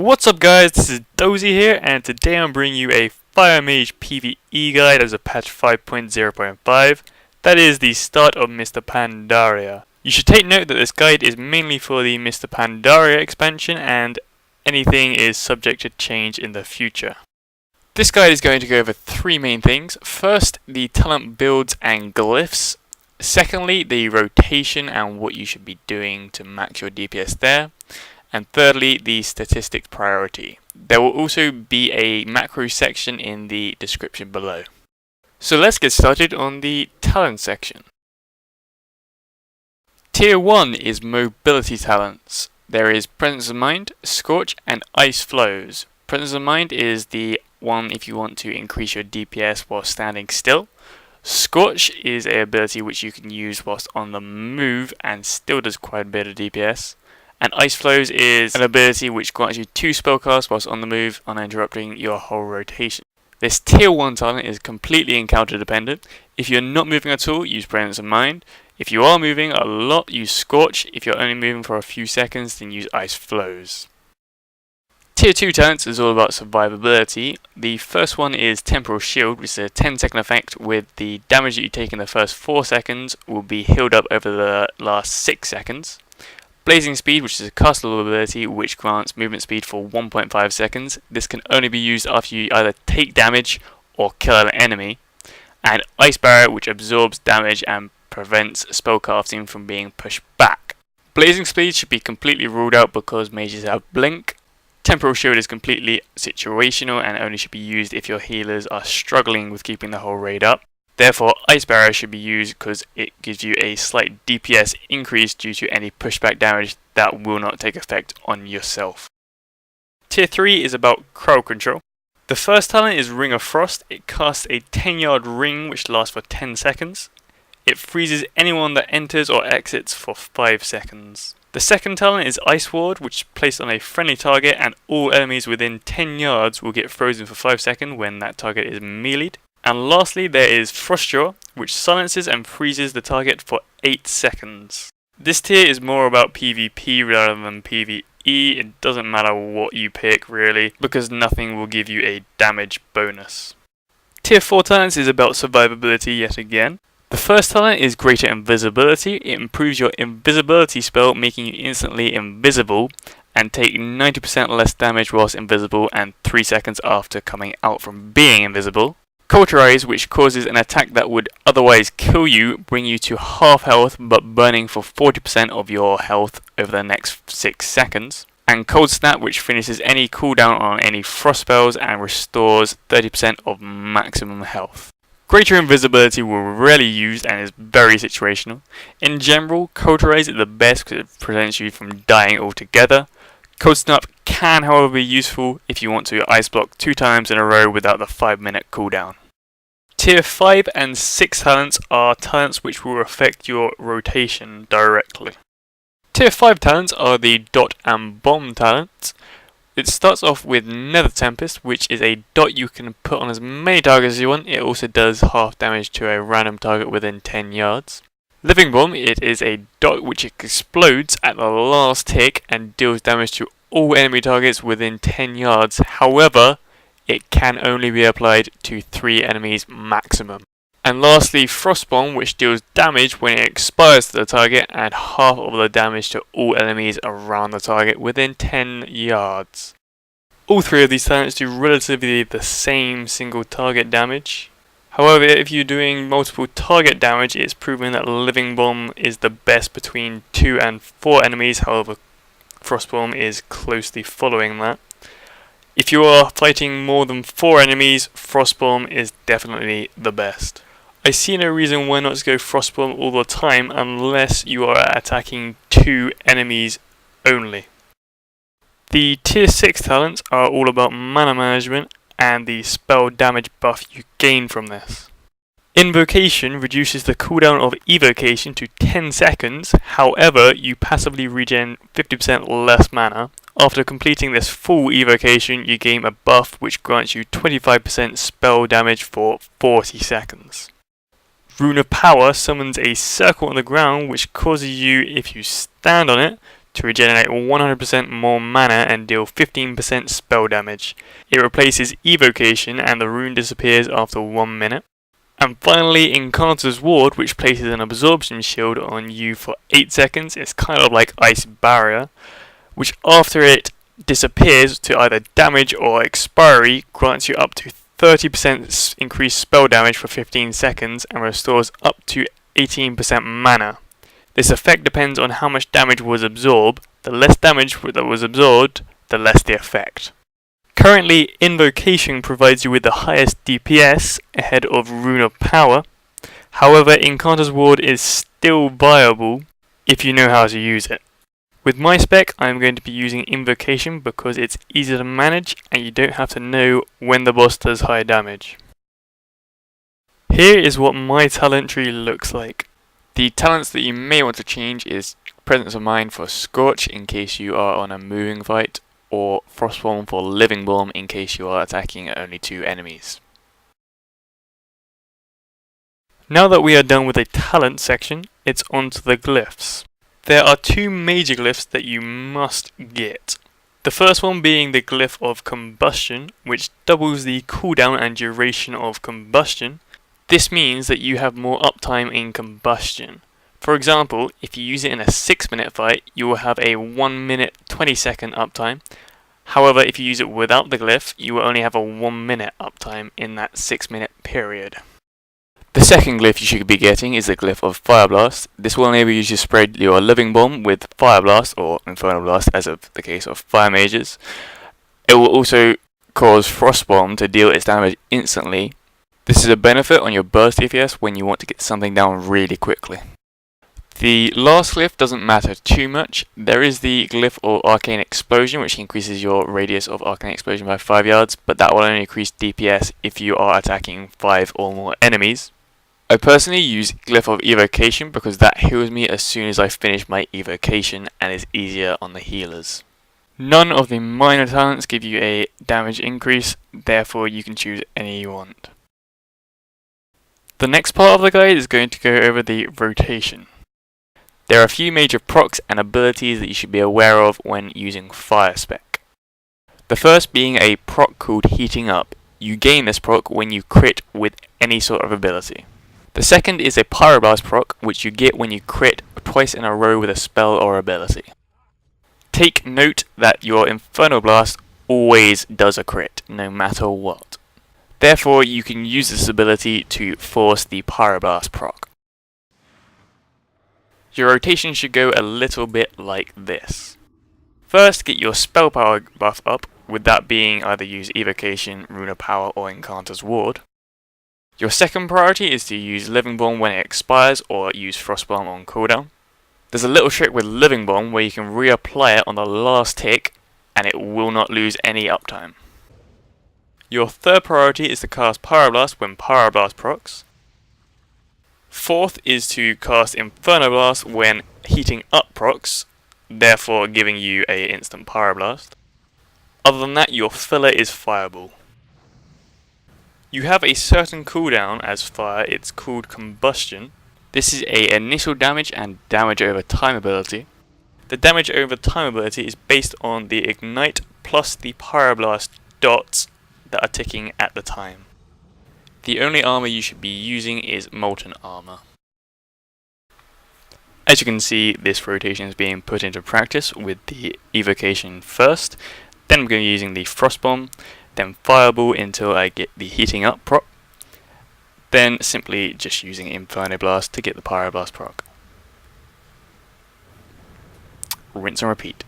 What's up guys, this is Dozy here, and today I'm bringing you a Fire Mage PvE guide as a patch 5.0.5. That is the start of Mr. Pandaria. You should take note that this guide is mainly for the Mr. Pandaria expansion, and anything is subject to change in the future. This guide is going to go over three main things. First, the talent builds and glyphs. Secondly, the rotation and what you should be doing to max your DPS there. And thirdly, the statistics priority. There will also be a macro section in the description below. So let's get started on the talent section. Tier 1 is mobility talents. There is Presence of Mind, Scorch and Ice Flows. Presence of Mind is the one if you want to increase your DPS while standing still. Scorch is an ability which you can use whilst on the move and still does quite a bit of DPS. And Ice Flows is an ability which grants you 2 spellcasts whilst on the move, uninterrupting your whole rotation. This tier 1 talent is completely encounter dependent. If you're not moving at all, use Presence of Mind. If you are moving a lot, use Scorch. If you're only moving for a few seconds, then use Ice Flows. Tier 2 talents is all about survivability. The first one is Temporal Shield, which is a 10-second effect with the damage that you take in the first 4 seconds will be healed up over the last 6 seconds. Blazing Speed, which is a castable ability which grants movement speed for 1.5 seconds. This can only be used after you either take damage or kill an enemy. And Ice Barrier, which absorbs damage and prevents spellcasting from being pushed back. Blazing Speed should be completely ruled out because mages have Blink. Temporal Shield is completely situational and only should be used if your healers are struggling with keeping the whole raid up. Therefore, Ice Barrier should be used because it gives you a slight DPS increase due to any pushback damage that will not take effect on yourself. Tier 3 is about crowd control. The first talent is Ring of Frost. It casts a 10-yard ring which lasts for 10 seconds. It freezes anyone that enters or exits for 5 seconds. The second talent is Ice Ward, which is placed on a friendly target and all enemies within 10 yards will get frozen for 5 seconds when that target is meleeed. And lastly, there is Frostjaw, which silences and freezes the target for 8 seconds. This tier is more about PvP rather than PvE. It doesn't matter what you pick really, because nothing will give you a damage bonus. Tier 4 talents is about survivability yet again. The first talent is Greater Invisibility. It improves your invisibility spell, making you instantly invisible and take 90% less damage whilst invisible and 3 seconds after coming out from being invisible. Cauterize, which causes an attack that would otherwise kill you, bring you to half health but burning for 40% of your health over the next 6 seconds. And Cold Snap, which finishes any cooldown on any frost spells and restores 30% of maximum health. Greater Invisibility will rarely used and is very situational. In general, Cauterize is the best because it prevents you from dying altogether. Cold Snap can however be useful if you want to ice block 2 times in a row without the 5-minute cooldown. Tier 5 and 6 talents are talents which will affect your rotation directly. Tier 5 talents are the Dot and Bomb talents. It starts off with Nether Tempest, which is a dot you can put on as many targets as you want. It also does half damage to a random target within 10 yards. Living Bomb, it is a dot which explodes at the last tick and deals damage to all enemy targets within 10 yards. However, it can only be applied to 3 enemies maximum. And lastly, Frost Bomb, which deals damage when it expires to the target and half of the damage to all enemies around the target within 10 yards. All 3 of these talents do relatively the same single target damage. However, if you're doing multiple target damage, it's proven that Living Bomb is the best between 2 and 4 enemies. However, Frost Bomb is closely following that. If you are fighting more than 4 enemies, Frost Bomb is definitely the best. I see no reason why not to go Frost Bomb all the time unless you are attacking 2 enemies only. The Tier 6 talents are all about mana management and the spell damage buff you gain from this. Invocation reduces the cooldown of evocation to 10 seconds, however you passively regen 50% less mana. After completing this full evocation you gain a buff which grants you 25% spell damage for 40 seconds. Rune of Power summons a circle on the ground which causes you, if you stand on it, to regenerate 100% more mana and deal 15% spell damage. It replaces Evocation and the rune disappears after 1 minute. And finally, Incanter's Ward, which places an absorption shield on you for 8 seconds. It's kind of like Ice Barrier, which after it disappears to either damage or expiry, grants you up to 30% increased spell damage for 15 seconds and restores up to 18% mana. This effect depends on how much damage was absorbed. The less damage that was absorbed, the less the effect. Currently, Invocation provides you with the highest DPS ahead of Rune of Power. However, Incanter's Ward is still viable if you know how to use it. With my spec, I am going to be using Invocation because it's easy to manage and you don't have to know when the boss does high damage. Here is what my talent tree looks like. The talents that you may want to change is Presence of Mind for Scorch in case you are on a moving fight, or Frostborn for Living Bomb in case you are attacking only 2 enemies. Now that we are done with the talent section, it's on to the glyphs. There are 2 major glyphs that you must get. The first one being the glyph of Combustion, which doubles the cooldown and duration of Combustion. This means that you have more uptime in Combustion. For example, if you use it in a 6-minute fight, you will have a 1 minute 20-second uptime. However, if you use it without the glyph, you will only have a 1 minute uptime in that 6-minute period. The second glyph you should be getting is the glyph of Pyroblast. This will enable you to spread your Living Bomb with Pyroblast or Infernal Blast, as of the case of Fire Mages. It will also cause Frostbomb to deal its damage instantly. This is a benefit on your burst DPS when you want to get something down really quickly. The last glyph doesn't matter too much. There is the glyph of Arcane Explosion, which increases your radius of Arcane Explosion by 5 yards, but that will only increase DPS if you are attacking 5 or more enemies. I personally use Glyph of Evocation because that heals me as soon as I finish my evocation and is easier on the healers. None of the minor talents give you a damage increase, therefore you can choose any you want. The next part of the guide is going to go over the rotation. There are a few major procs and abilities that you should be aware of when using Fire Spec. The first being a proc called Heating Up. You gain this proc when you crit with any sort of ability. The second is a Pyroblast proc, which you get when you crit twice in a row with a spell or ability. Take note that your Infernal Blast always does a crit, no matter what. Therefore, you can use this ability to force the Pyroblast proc. Your rotation should go a little bit like this. First, get your spell power buff up, with that being either use Evocation, Rune of Power, or Incanter's Ward. Your second priority is to use Living Bomb when it expires, or use Frostbomb on cooldown. There's a little trick with Living Bomb where you can reapply it on the last tick, and it will not lose any uptime. Your third priority is to cast Pyroblast when Pyroblast procs. Fourth is to cast Infernal Blast when Heating Up procs, therefore giving you an instant Pyroblast. Other than that, your filler is Fireball. You have a certain cooldown as fire, it's called Combustion. This is an initial damage and damage over time ability. The damage over time ability is based on the Ignite plus the Pyroblast dots that are ticking at the time. The only armor you should be using is Molten Armor. As you can see, this rotation is being put into practice with the Evocation first, then I'm going to be using the Frostbomb, then Fireball until I get the Heating Up proc, then simply just using Infernal Blast to get the Pyroblast proc. Rinse and repeat.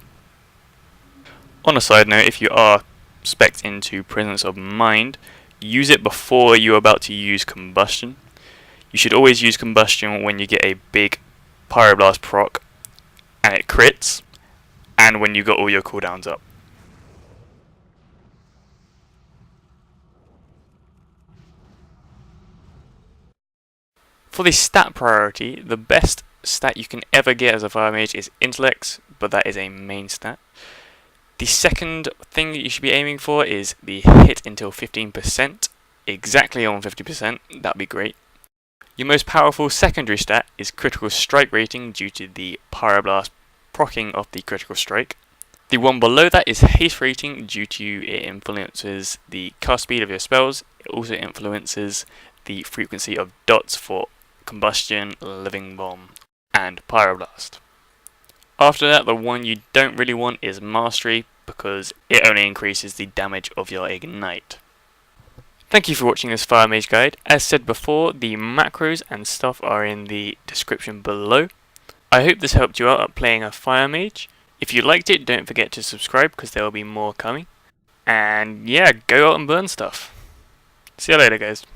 On a side note, if you are spec'd into Presence of Mind, use it before you're about to use Combustion. You should always use Combustion when you get a big Pyroblast proc and it crits, and when you got all your cooldowns up. For the stat priority, the best stat you can ever get as a Fire Mage is Intellect, but that is a main stat. The second thing that you should be aiming for is the hit until 15%, exactly on 50%, that'd be great. Your most powerful secondary stat is critical strike rating due to the Pyroblast proccing of the critical strike. The one below that is haste rating due to it influences the cast speed of your spells. It also influences the frequency of dots for Combustion, Living Bomb, and Pyroblast. After that, the one you don't really want is Mastery, because it only increases the damage of your Ignite. Thank you for watching this Fire Mage guide. As said before, the macros and stuff are in the description below. I hope this helped you out at playing a Fire Mage. If you liked it, don't forget to subscribe because there will be more coming. And yeah, go out and burn stuff. See you later, guys.